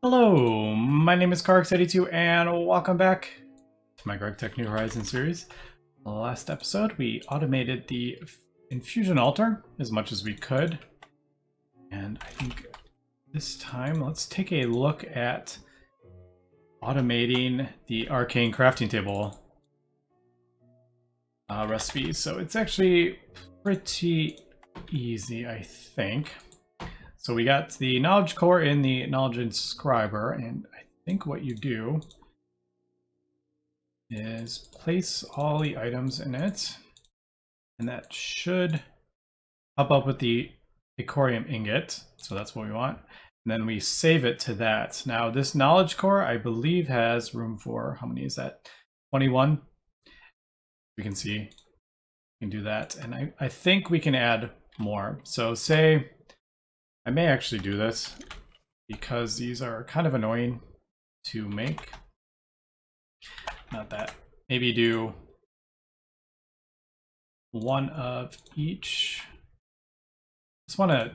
Hello, my name is Carx82 and welcome back to my Gregtech New Horizons series. Last episode we automated the infusion altar as much as we could, and I think this time let's take a look at automating the arcane crafting table recipes. So it's actually pretty easy, I think. So we got the knowledge core in the knowledge inscriber, and I think what you do is place all the items in it, and that should pop up with the Icorium ingot. So that's what we want. And then we save it to that. Now this knowledge core, I believe, has room for, how many is that? 21. We can see, we can do that. And I think we can add more. So say, I may actually do this because these are kind of annoying to make. Not that. Maybe do one of each. Just want to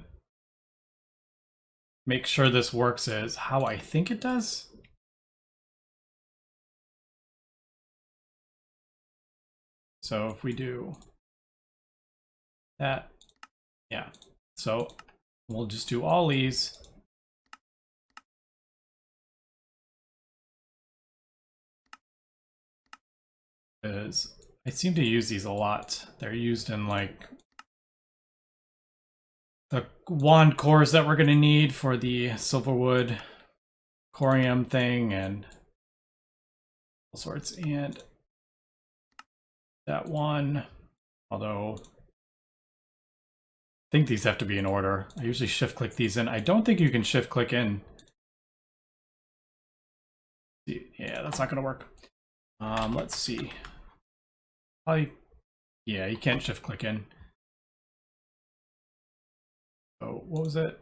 make sure this works as how I think it does. So if we do that, yeah. So we'll just do all these. Because I seem to use these a lot. They're used in like the wand cores that we're going to need for the silverwood corium thing and all sorts. And that one, although I think these have to be in order. I usually shift click these in. I don't think you can shift click in. Yeah, that's not going to work. Let's see. Yeah, you can't shift click in. Oh, what was it?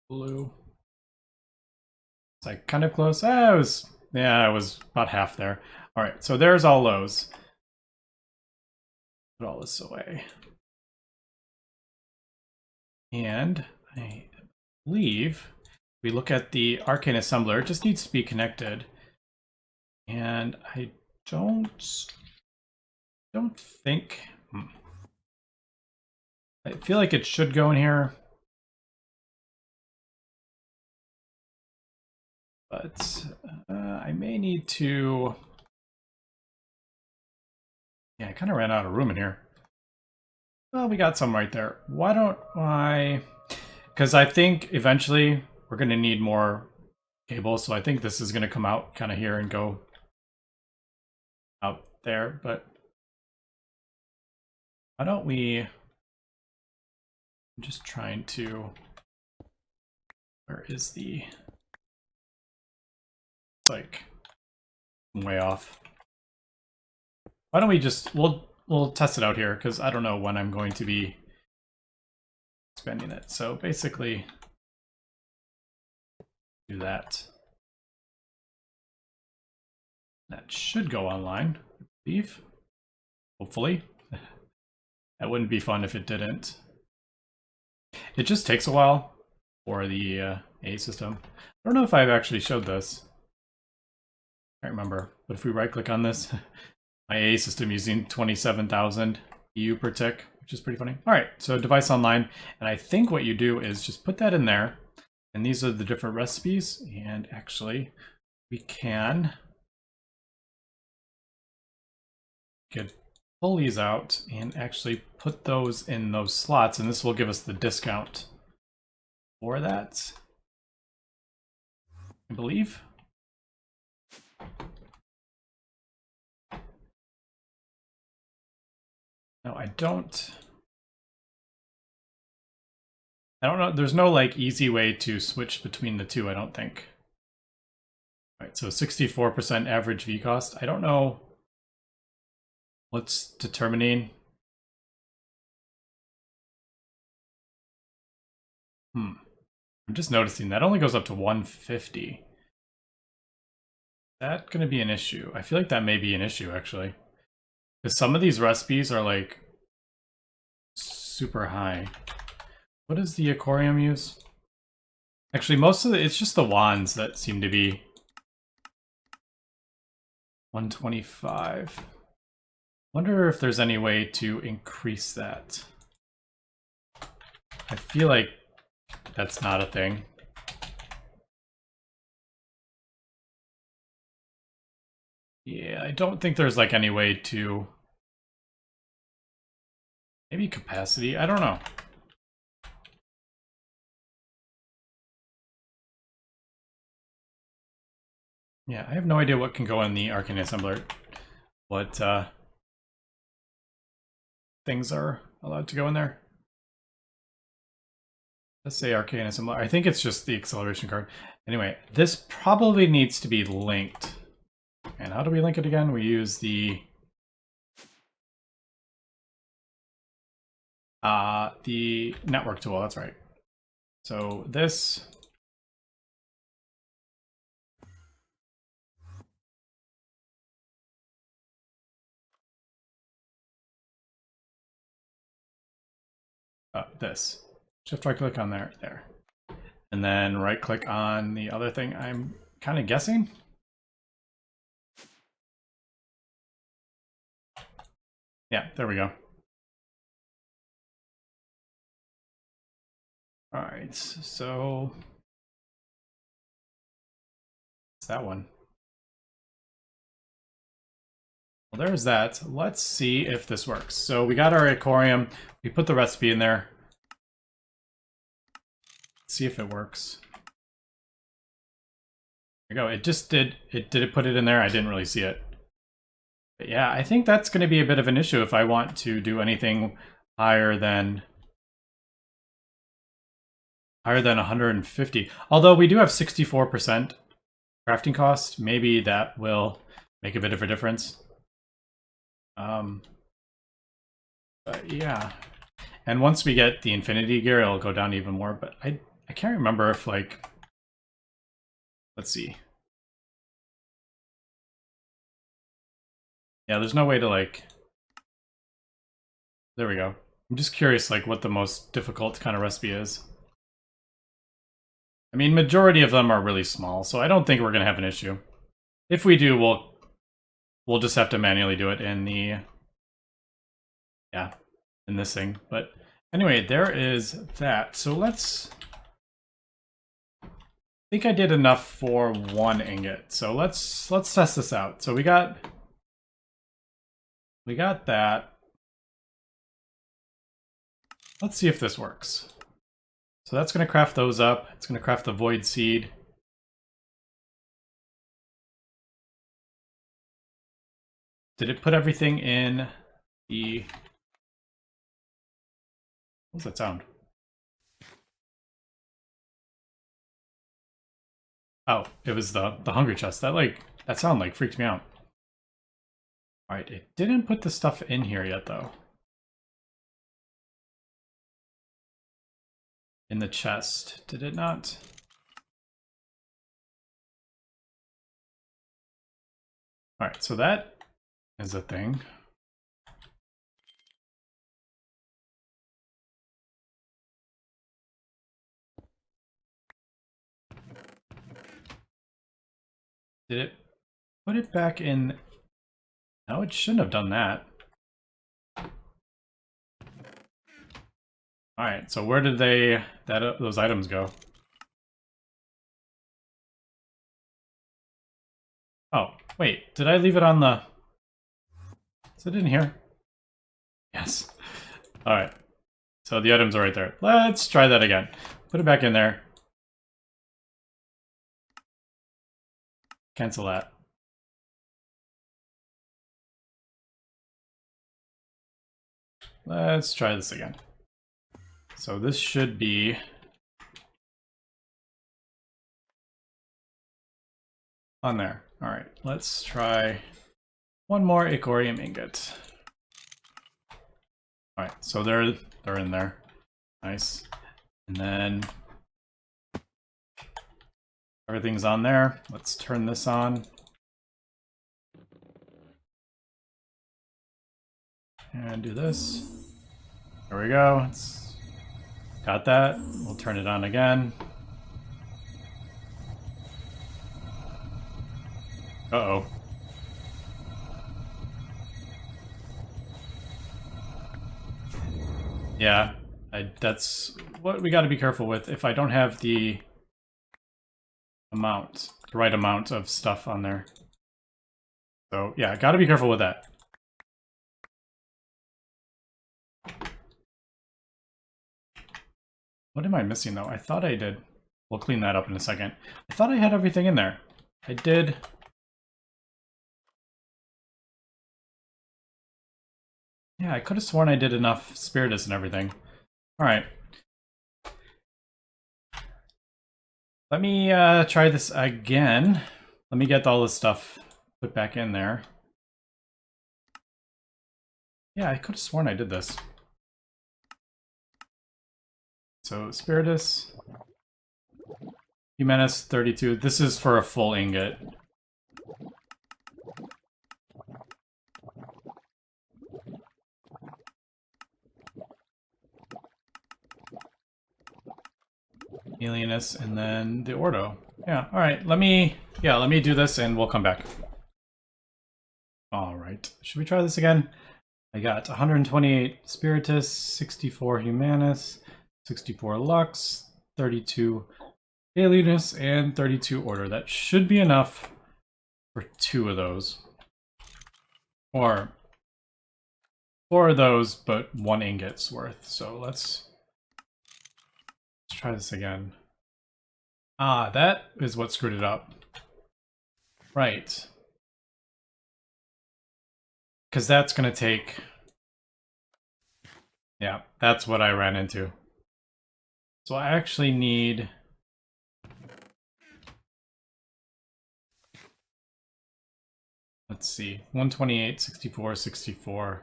Blue. It's like kind of close. It was about half there. All right, so there's all those. Put all this away. And I believe we look at the arcane assembler, it just needs to be connected. And I don't think, I feel like it should go in here. But I may need to, yeah, I kind of ran out of room in here. Well, we got some right there. Why don't I, because I think eventually we're going to need more cables, so I think this is going to come out kind of here and go out there, but why don't we, I'm just trying to, where is the, it's like way off. Why don't we just, we'll test it out here, because I don't know when I'm going to be spending it. So basically, do that. That should go online, I believe. Hopefully. That wouldn't be fun if it didn't. It just takes a while for the A system. I don't know if I've actually showed this. I can't remember. But if we right click on this, my A system using 27,000 EU per tick, which is pretty funny. All right, so device online. And I think what you do is just put that in there. And these are the different recipes. And actually, we can pull these out and actually put those in those slots. And this will give us the discount for that, I believe. No, I don't know. There's no like easy way to switch between the two, I don't think. All right, so 64% average V cost. I don't know what's determining. I'm just noticing that only goes up to 150. Is that going to be an issue? I feel like that may be an issue, actually. Because some of these recipes are like super high. What does the Icorium use? Actually, most of it's just the wands that seem to be 125. Wonder if there's any way to increase that. I feel like that's not a thing. Yeah, I don't think there's like any way to... Maybe capacity? I don't know. Yeah, I have no idea what can go in the Arcane Assembler. What things are allowed to go in there. Let's say Arcane Assembler. I think it's just the acceleration card. Anyway, this probably needs to be linked. And how do we link it again? We use the network tool, that's right. So this this. Shift right click on there. And then right click on the other thing. I'm kind of guessing. Yeah, there we go. All right, so it's that one. Well, there's that. Let's see if this works. So we got our Icorium. We put the recipe in there. Let's see if it works. There we go. It just did. Did it put it in there? I didn't really see it. But yeah, I think that's going to be a bit of an issue if I want to do anything higher than 150. Although we do have 64% crafting cost, maybe that will make a bit of a difference. But yeah, and once we get the Infinity gear, it'll go down even more. But I can't remember if like, let's see. Yeah, there's no way to like. There we go. I'm just curious, like, what the most difficult kind of recipe is. I mean, majority of them are really small, so I don't think we're gonna have an issue. If we do, we'll just have to manually do it in the in this thing. But anyway, there is that. So let's. I think I did enough for one ingot. So let's test this out. So we got that. Let's see if this works. So that's going to craft those up. It's going to craft the Void Seed. Did it put everything in the... What's that sound? Oh, it was the Hungry Chest. That sound like freaked me out. Alright, it didn't put the stuff in here yet though. In the chest, did it not? Alright, so that is a thing. Did it put it back in? No, it shouldn't have done that. Alright, so where did those items go? Oh, wait, did I leave it on the... Is it in here? Yes. Alright, so the items are right there. Let's try that again. Put it back in there. Cancel that. Let's try this again. So this should be on there. All right, let's try one more Icorium ingot. All right, so they're in there. Nice. And then everything's on there. Let's turn this on. And do this. There we go. It's Got that. We'll turn it on again. Uh-oh. Yeah, that's what we got to be careful with. If I don't have the right amount of stuff on there. So yeah, got to be careful with that. What am I missing though? I thought I did. We'll clean that up in a second. I thought I had everything in there. I did. Yeah, I could have sworn I did enough Spiritus and everything. Alright. Let me try this again. Let me get all this stuff put back in there. Yeah, I could have sworn I did this. So, Spiritus. Humanus 32. This is for a full ingot. Alienus, and then the Ordo. Yeah, alright, let me do this and we'll come back. Alright, should we try this again? I got 128 Spiritus, 64 Humanus, 64 Lux, 32 Alienus, and 32 Order. That should be enough for 2 of those. Or 4 of those, but 1 ingot's worth. So let's try this again. Ah, that is what screwed it up. Right. Because that's going to take... Yeah, that's what I ran into. So I actually need... Let's see. 128, 64, 64.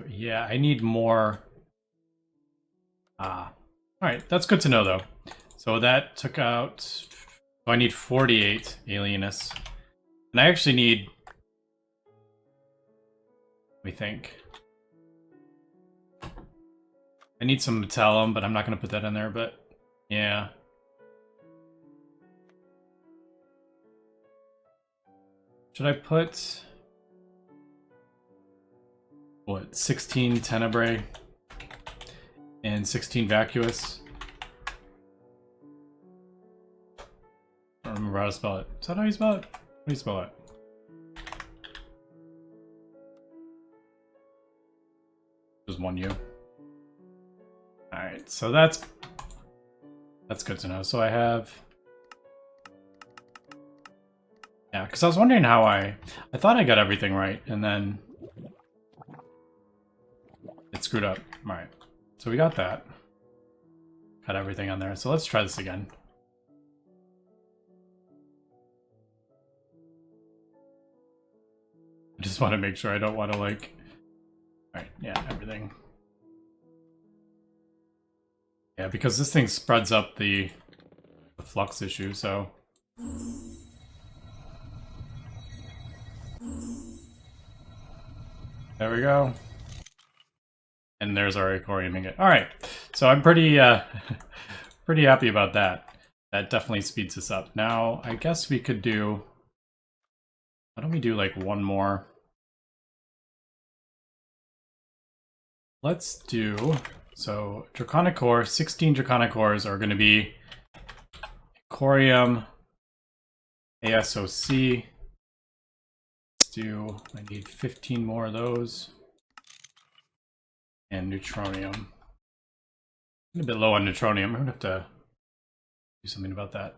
Yeah, I need more... Alright, that's good to know, though. So that took out... So I need 48 Alienus. And I actually need... Let me think. I need some Metallum, but I'm not going to put that in there, but... Yeah. Should I put... What, 16 Tenebrae? And 16 Vacuous? I don't remember how to spell it. Is that how you spell it? How do you spell it? Just one U. Alright, so that's good to know. So I have... Yeah, because I was wondering how I thought I got everything right, and then it screwed up. Alright, so we got that. Got everything on there. So let's try this again. I just want to make sure I don't want to like... Alright, yeah, everything. Yeah, because this thing spreads up the flux issue, so... There we go. And there's our Icorium ingot. Alright, so I'm pretty pretty happy about that. That definitely speeds us up. Now, I guess we could do... Why don't we do like one more? Let's do... So, Draconic Core, 16 Draconic Cores are going to be Icorium, ASOC. I need 15 more of those. And Neutronium. I'm a bit low on Neutronium. I'm going to have to do something about that.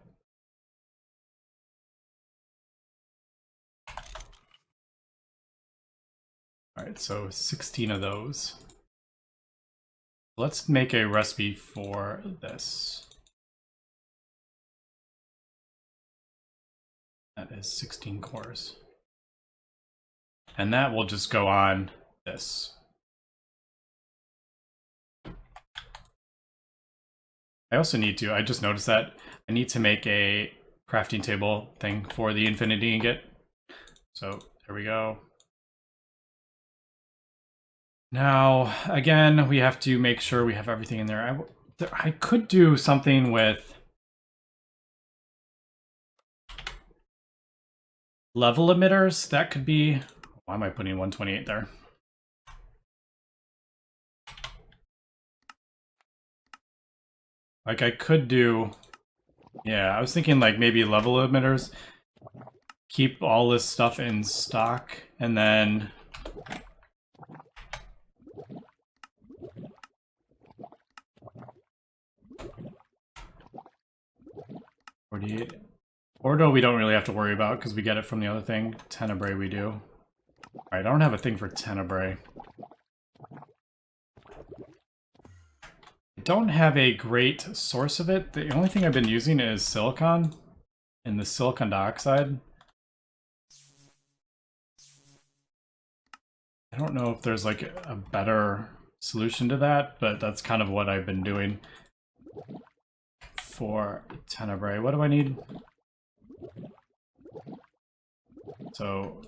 Alright, so 16 of those. Let's make a recipe for this. That is 16 cores. And that will just go on this. I also need to, I just noticed that I need to make a crafting table thing for the Infinity Ingot. So there we go. Now, again, we have to make sure we have everything in there. I could do something with level emitters. That could be... Why am I putting 128 there? Like, I could do... Yeah, I was thinking like maybe level emitters. Keep all this stuff in stock, and then... 48. Ordo we don't really have to worry about because we get it from the other thing. Tenebrae we do. Alright, I don't have a thing for Tenebrae. I don't have a great source of it. The only thing I've been using is silicon and the silicon dioxide. I don't know if there's like a better solution to that, but that's kind of what I've been doing for Tenebrae. What do I need? So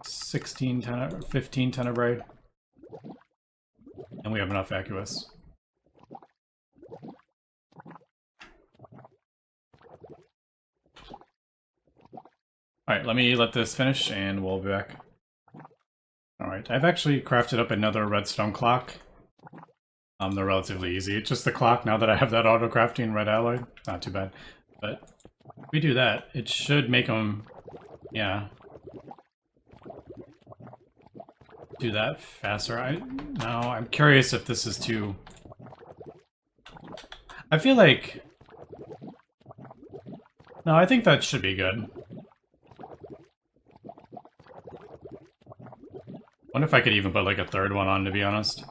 15 Tenebrae, and we have enough vacuous. Alright, let me let this finish and we'll be back. Alright, I've actually crafted up another redstone clock. They're relatively easy. It's just the clock now that I have that auto crafting red alloy. Not too bad. But if we do that, it should make them, yeah, do that faster. I'm curious if this is too... I feel like... No, I think that should be good. Wonder if I could even put like a third one on, to be honest.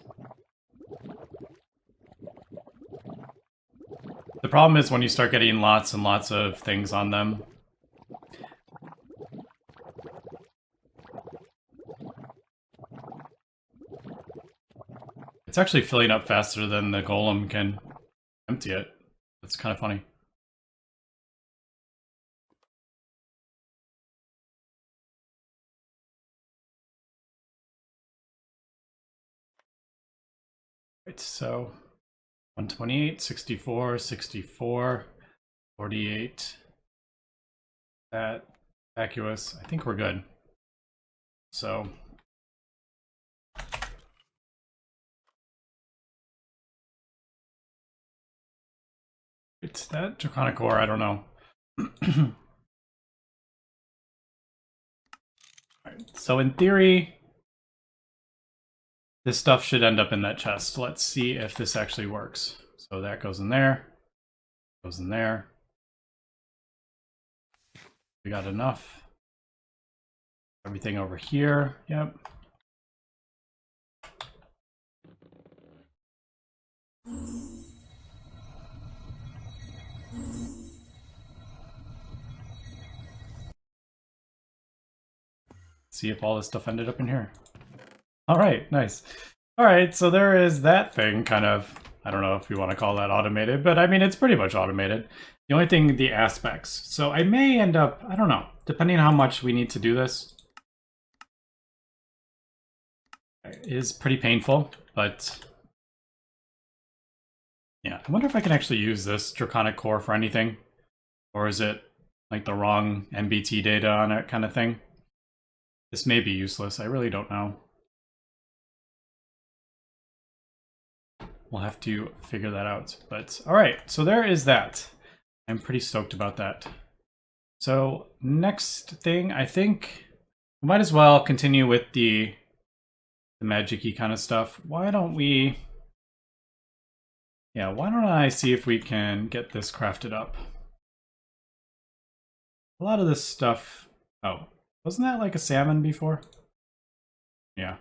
The problem is when you start getting lots and lots of things on them. It's actually filling up faster than the golem can empty it. That's kind of funny. Right, so 128, 64, 64, 48. That vacuous. I think we're good. So it's that draconic ore, I don't know. Right, so in theory, this stuff should end up in that chest. Let's see if this actually works. So that goes in there, goes in there. We got enough. Everything over here, yep. See if all this stuff ended up in here. All right, nice. All right, so there is that thing, kind of. I don't know if you want to call that automated, but I mean, it's pretty much automated. The only thing, the aspects. So I may end up, I don't know, depending on how much we need to do this. It is pretty painful, but yeah. I wonder if I can actually use this draconic core for anything, or is it like the wrong MBT data on it kind of thing? This may be useless. I really don't know. We'll have to figure that out. But all right, so there is that. I'm pretty stoked about that. So next thing, I think we might as well continue with the magic-y kind of stuff. Why don't we... Yeah, why don't I see if we can get this crafted up? A lot of this stuff... Oh, wasn't that like a salmon before? Yeah.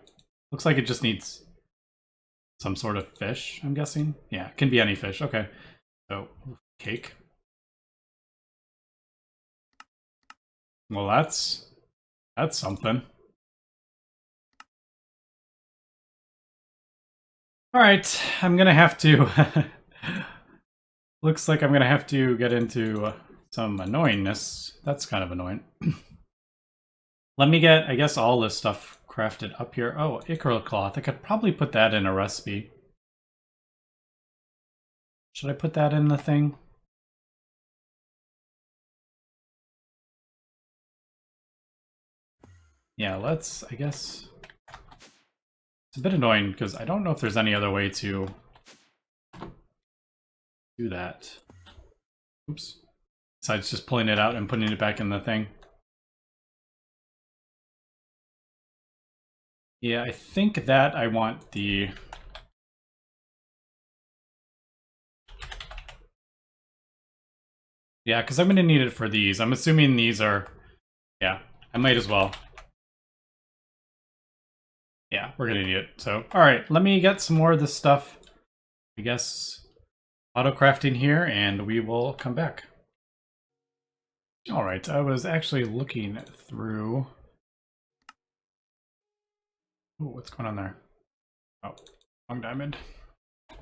Looks like it just needs some sort of fish, I'm guessing. Yeah, it can be any fish. Okay. So, cake. Well, that's something. All right, I'm gonna have to... Looks like I'm gonna have to get into some annoyingness. That's kind of annoying. Let me get, I guess, all this stuff crafted up here. Oh, Icaro cloth. I could probably put that in a recipe. Should I put that in the thing? Yeah, let's, I guess. It's a bit annoying because I don't know if there's any other way to do that. Oops. Besides just pulling it out and putting it back in the thing. Yeah, I think that I want the... Yeah, because I'm going to need it for these. I'm assuming these are... Yeah, I might as well. Yeah, we're going to need it. So, alright, let me get some more of this stuff. I guess auto-crafting here, and we will come back. Alright, I was actually looking through... Ooh, what's going on there? Oh, wrong diamond. There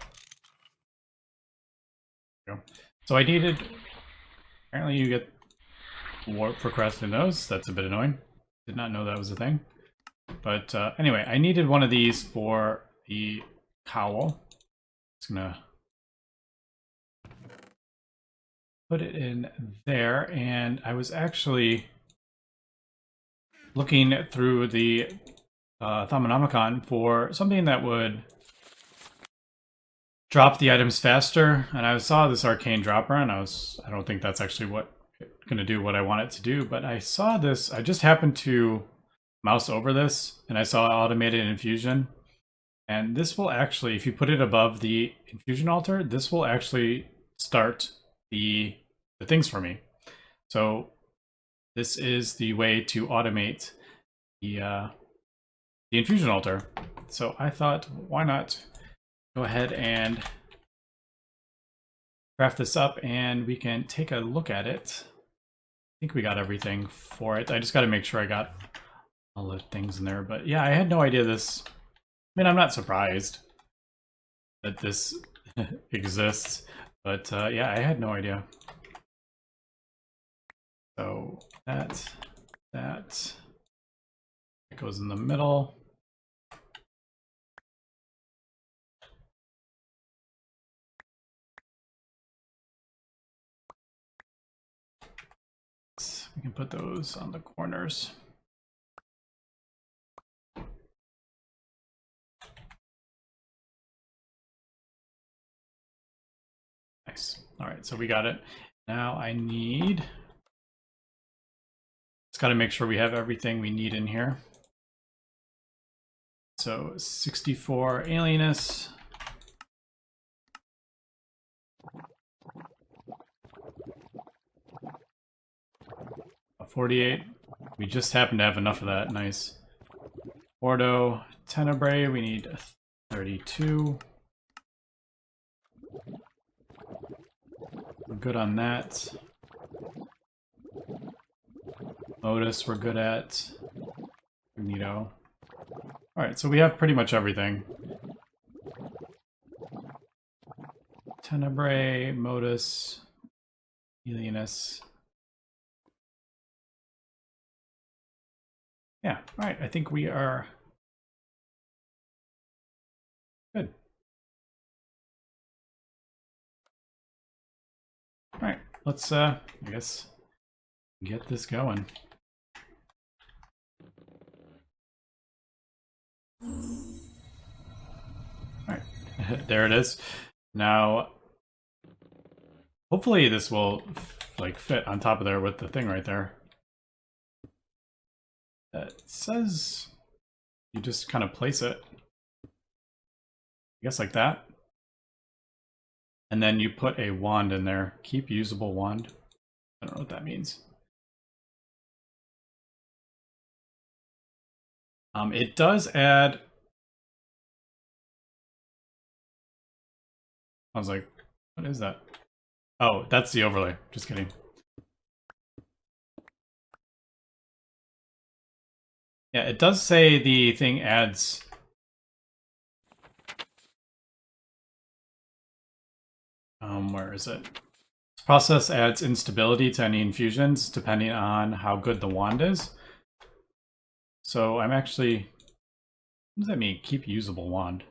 we go. So I needed... Apparently you get warp for crafting those. That's a bit annoying. Did not know that was a thing. But anyway, I needed one of these for the cowl. Just gonna put it in there, and I was actually looking through the Thaumonomicon for something that would drop the items faster, and I saw this Arcane Dropper, and I don't think that's actually gonna do what I want it to do, but I saw this, I just happened to mouse over this, and I saw automated infusion, and this will actually, if you put it above the infusion altar, this will actually start the things for me. So this is the way to automate the infusion altar. So I thought, why not go ahead and craft this up, and we can take a look at it. I think we got everything for it. I just got to make sure I got all the things in there. But yeah, I had no idea this. I mean, I'm not surprised that this exists, but yeah, I had no idea. So that goes in the middle. We can put those on the corners. Nice. All right, so we got it. Now I need... Just got to make sure we have everything we need in here. So 64 alienus. 48. We just happen to have enough of that. Nice. Ordo Tenebrae, we need 32. We're good on that. Modus, we're good at. Magneto. Alright, so we have pretty much everything. Tenebrae, Modus, Alienus. Yeah, alright, I think we are good. Alright, let's, I guess, get this going. Alright, there it is. Now, hopefully this will, like, fit on top of there with the thing right there. It says you just kind of place it, I guess like that. And then you put a wand in there. Keep usable wand. I don't know what that means. It does add... I was like, what is that? Oh, that's the overlay. Just kidding. Yeah, it does say the thing adds... where is it? This process adds instability to any infusions depending on how good the wand is. So I'm actually What does that mean? Keep usable wand.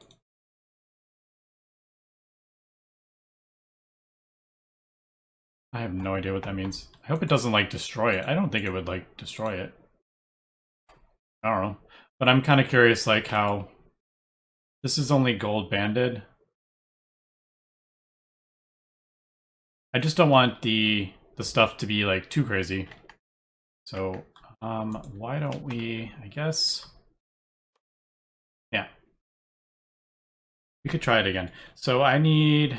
I have no idea what that means. I hope it doesn't like destroy it. I don't think it would like destroy it. I don't know. But I'm kind of curious like how this is only gold banded. I just don't want the stuff to be like too crazy. So why don't we, I guess, yeah, we could try it again. So I need,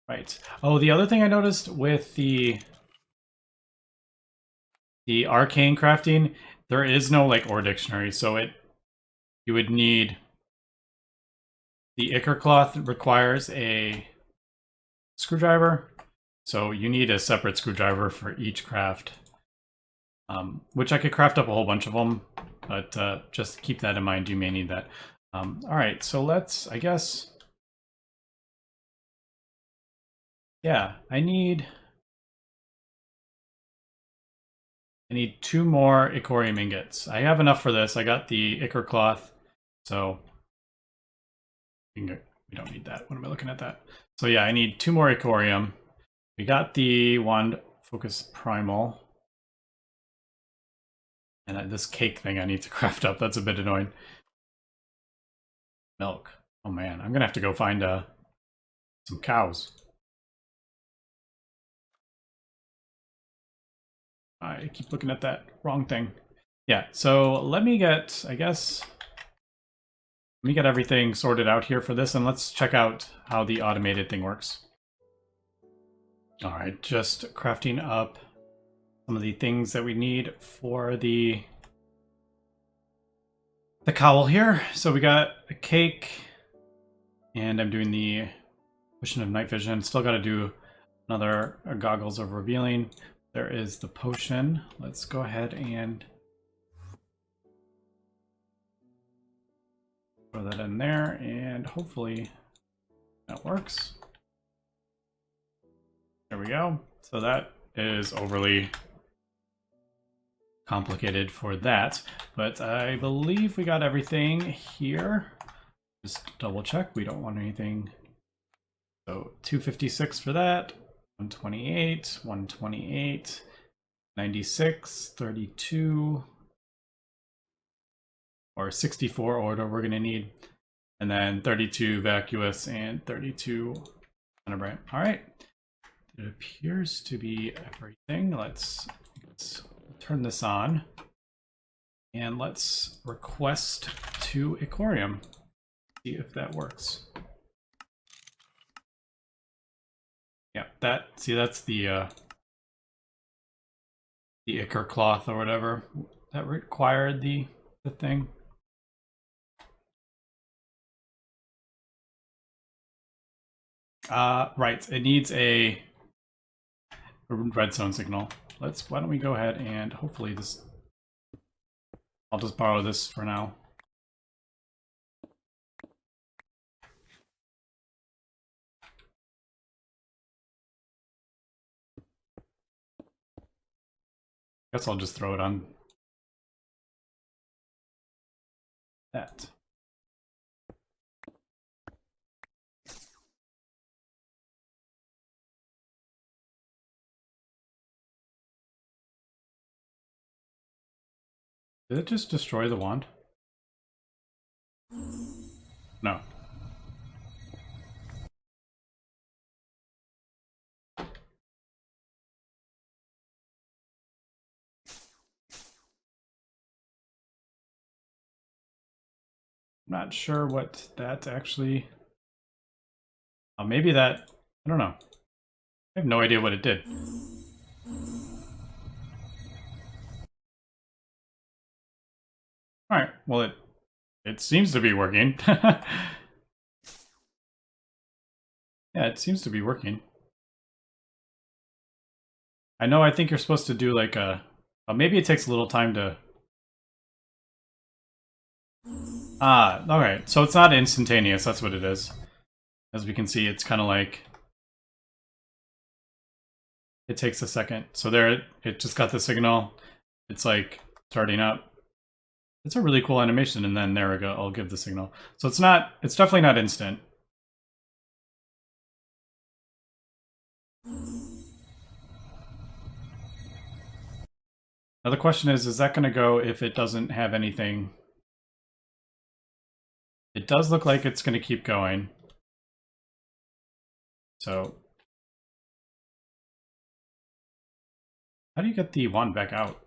right. Oh, the other thing I noticed with the arcane crafting, there is no like ore dictionary, so you would need, the ichor cloth requires a screwdriver, so you need a separate screwdriver for each craft, which I could craft up a whole bunch of them, but just keep that in mind, you may need that. All right, so let's, I guess, yeah, I need 2 more Icorium ingots. I have enough for this. I got the ichor cloth, so we don't need that. What am I looking at that? So yeah, I need 2 more Icorium. We got the wand focus primal. And this cake thing I need to craft up. That's a bit annoying. Milk. Oh man, I'm gonna have to go find some cows. I keep looking at that wrong thing. Yeah, so let me get, I guess, let me get everything sorted out here for this, and let's check out how the automated thing works. All right, just crafting up some of the things that we need for the cowl here. So we got a cake, and I'm doing the potion of night vision. Still got to do another goggles of revealing. There is the potion. Let's go ahead and throw that in there, and hopefully that works. There we go. So that is overly complicated for that, but I believe we got everything here. Just double check, we don't want anything. So 256 for that, 128, 128, 96, 32, or 64 order we're gonna need, and then 32 vacuous and 32 Thunderbrand. All right, it appears to be everything. Let's turn this on, and let's request 2 Icorium. See if that works. Yeah, that's the ichor cloth or whatever that required the thing. Right, it needs a redstone signal. Why don't we go ahead and hopefully this, I'll just borrow this for now. Guess I'll just throw it on that. Did it just destroy the wand? No. Not sure what that actually... Oh, maybe that... I don't know. I have no idea what it did. Alright, well it seems to be working. Yeah, it seems to be working. I know, I think you're supposed to do like a... maybe it takes a little time to... Ah, alright, so it's not instantaneous, that's what it is. As we can see, it's kind of like... It takes a second. So there, it just got the signal. It's like starting up. It's a really cool animation, and then there we go, I'll give the signal. So it's definitely not instant. Now the question is that going to go if it doesn't have anything? It does look like it's going to keep going. So how do you get the wand back out?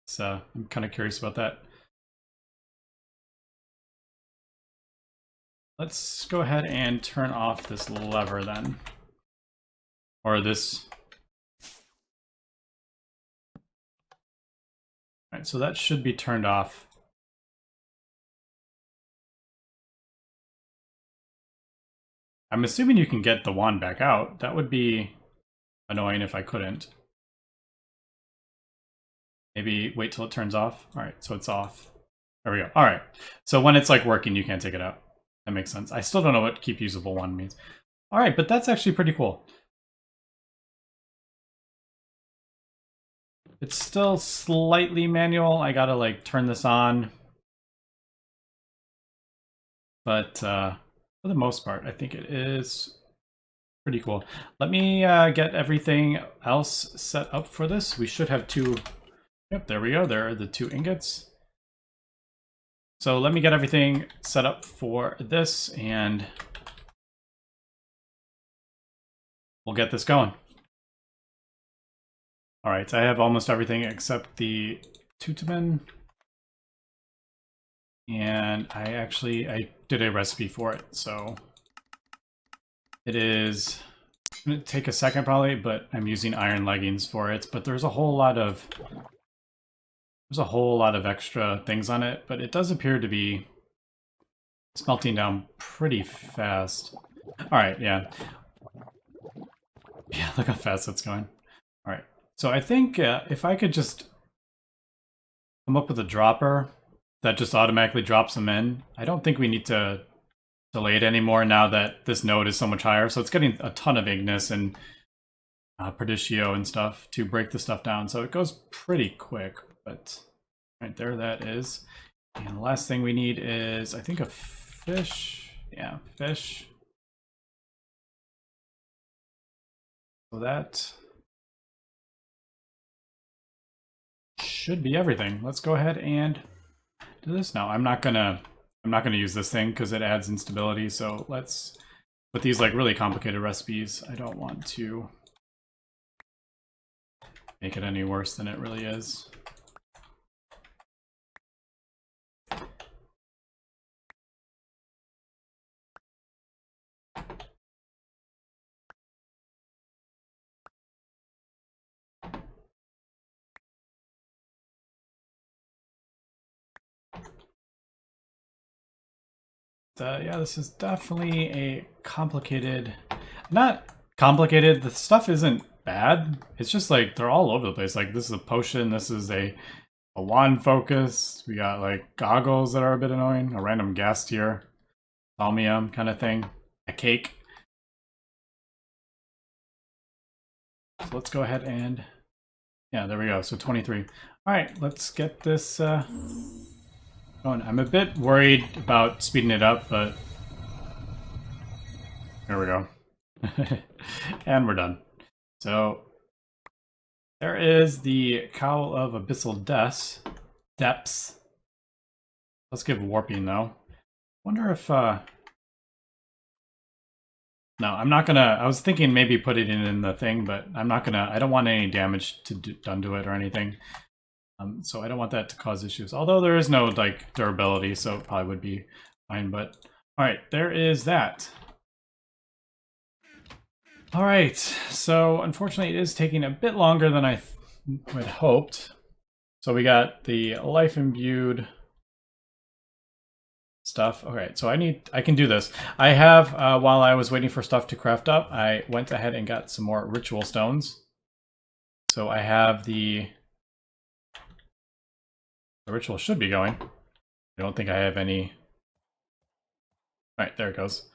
So I'm kind of curious about that. Let's go ahead and turn off this lever then. Or this. All right, so that should be turned off. I'm assuming you can get the wand back out. That would be annoying if I couldn't. Maybe wait till it turns off. All right, so it's off. There we go. All right, so when it's like working, you can't take it out. That makes sense. I still don't know what keep usable wand means. All right, but that's actually pretty cool. It's still slightly manual. I gotta like turn this on. But for the most part, I think it is pretty cool. Let me get everything else set up for this. We should have two. Yep, there we go. There are the 2 ingots. So let me get everything set up for this, and we'll get this going. All right, I have almost everything except the tutamen. And I did a recipe for it, so it is going to take a second probably, but I'm using iron leggings for it. But there's a whole lot of extra things on it, but it does appear to be smelting down pretty fast. All right, yeah. Yeah, look how fast that's going. All right, so I think if I could just come up with a dropper that just automatically drops them in. I don't think we need to delay it anymore now that this node is so much higher. So it's getting a ton of Ignis and Perdicio and stuff to break the stuff down. So it goes pretty quick, but right there that is. And the last thing we need is, I think, a fish. Yeah, fish. So that should be everything. Let's go ahead and do this now. I'm not gonna use this thing because it adds instability. So let's, with these like really complicated recipes, I don't want to make it any worse than it really is. Yeah, this is definitely a complicated, not complicated, the stuff isn't bad, it's just like they're all over the place. Like this is a potion, this is a wand focus, we got like goggles that are a bit annoying, a random gas tier, Palmium kind of thing, a cake. So let's go ahead and, yeah, there we go, so 23. All right, let's get this going. I'm a bit worried about speeding it up, but there we go. And we're done. So there is the Cowl of Abyssal Depths. Let's give warping though. Wonder if no, I'm not gonna. I was thinking maybe put it in the thing, but I'm not gonna. I don't want any damage done to it or anything. So I don't want that to cause issues. Although there is no like durability, so it probably would be fine. But all right, there is that. All right, so unfortunately it is taking a bit longer than I had hoped. So we got the life imbued stuff. Okay, so I can do this. I have, while I was waiting for stuff to craft up, I went ahead and got some more ritual stones. So I have the ritual should be going. I don't think I have any. All right, there it goes.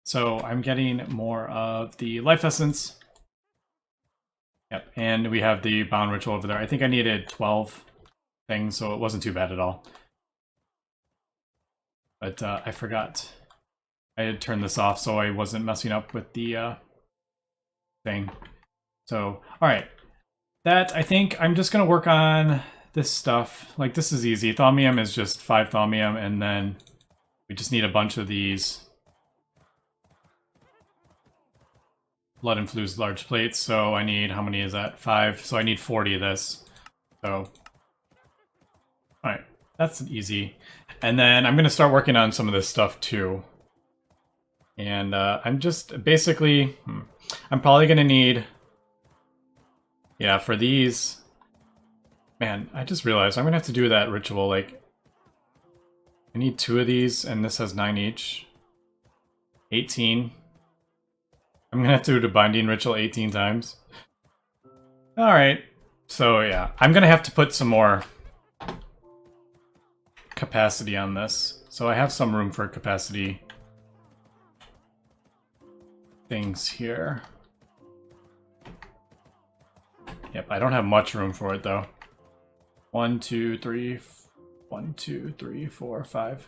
So I'm getting more of the life essence. Yep, and we have the bound ritual over there. I think I needed 12 things, so it wasn't too bad at all. But I forgot. I had turned this off so I wasn't messing up with the thing. So, alright. That, I think, I'm just going to work on this stuff. Like, this is easy. Thaumium is just 5 Thaumium, and then we just need a bunch of these blood infused large plates. So I need, how many is that? 5. So I need 40 of this. So, alright. That's easy. And then I'm going to start working on some of this stuff too. And I'm just basically, I'm probably going to need, yeah, for these, man, I just realized I'm going to have to do that ritual. Like, I need 2 of these, and this has 9 each. 18. I'm going to have to do the binding ritual 18 times. Alright, so yeah, I'm going to have to put some more capacity on this. So I have some room for capacity things here. Yep, I don't have much room for it though. 1, 2, 3, 1, 2, 3, 4, 5.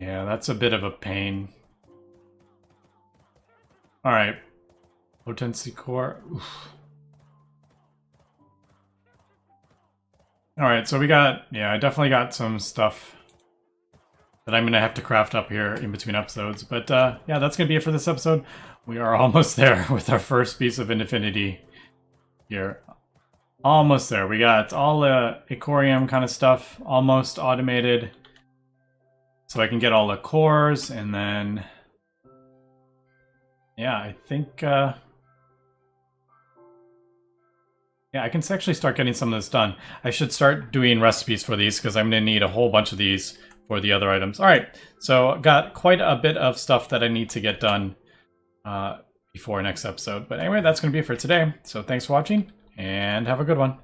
Yeah, that's a bit of a pain. Alright. Potency core. Alright, so we got, yeah, I definitely got some stuff that I'm going to have to craft up here in between episodes. But yeah, that's going to be it for this episode. We are almost there with our first piece of Infinity here. Almost there. We got all the Icorium kind of stuff almost automated. So I can get all the cores, and then, yeah, I think, yeah, I can actually start getting some of this done. I should start doing recipes for these, because I'm going to need a whole bunch of these for the other items. Alright, so got quite a bit of stuff that I need to get done before next episode. But anyway, that's going to be it for today. So thanks for watching, and have a good one.